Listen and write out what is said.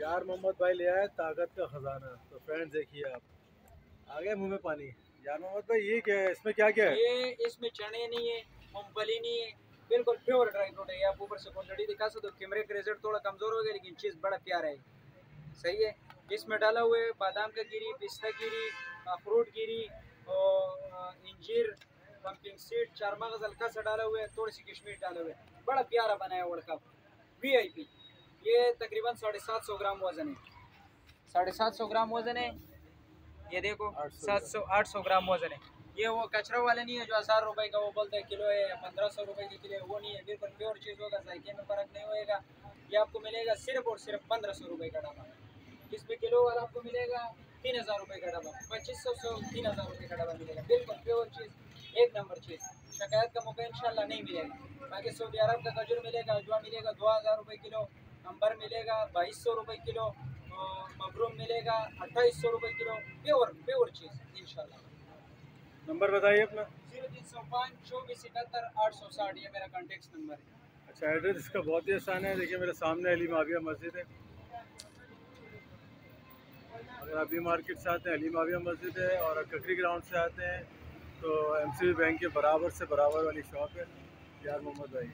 यार मोहम्मद भाई ले आए ताकत का खजाना। तो फ्रेंड्स देखिए आप, आ गया मुंह में पानी। यार मोहम्मद भाई ये क्या है, इसमें क्या क्या है? ये इसमें चने नहीं है, मूंगफली नहीं है, बिल्कुल प्योर ड्राई फ्रूट है। आप ऊपर से क्वांटिटी दिखा सकते हो। कैमरे का रिजल्ट थोड़ा कमजोर हो गया लेकिन चीज़ बड़ा प्यारा है। सही है। इसमें डाला हुआ है बादाम का गिरी, पिस्ता गिरी, अखरोट गिरी और इंजीर, पंपिंग सीड, चारमगज हल्का सा डाला हुआ है, थोड़ी सी किशमिश डाले हुए। बड़ा प्यारा बनाया वर्ल्ड कप VIP। ये तकरीबन 750 ग्राम वजन है। 750 ग्राम वजन है। ये देखो 800 ग्राम वजन है। ये वो कचरा वाले नहीं है जो 1000 रुपए का वो बोलते हैं किलो है या 1500 रुपए की किलो है, वो नहीं है। बिल्कुल प्योर चीज़ होगा, जायके में फर्क नहीं होएगा। ये आपको मिलेगा सिर्फ और सिर्फ 1500 रुपए का डब्बा। इसमें किलो वाला आपको मिलेगा 3000 रुपए का डब्बा, 2500 से 3000 रुपए का डब्बा मिलेगा। बिल्कुल प्योर चीज़, एक नंबर चीज़। शिकायत का मौका इंशाल्लाह नहीं मिलेगा। बाकी सऊदी अरब का खजूर मिलेगा, अजवा मिलेगा 2000 रुपए किलो, अंबर मिलेगा 2200 रुपए किलो, मबरूम मिलेगा 2800 रुपए किलो। प्योर प्योर चीज़ इंशाल्लाह। नंबर बताइए अपना। 0305 2471 860, ये मेरा कॉन्टेक्ट नंबर है। अच्छा, एड्रेस इसका बहुत ही आसान है। देखिए मेरे सामने अली माविया मस्जिद है। अगर आप भी मार्केट से आते हैं, अली माविया मस्जिद है। और ककरी ग्राउंड से आते हैं तो MCB बैंक के बराबर से बराबर वाली शॉप है यार मोहम्मद भाई।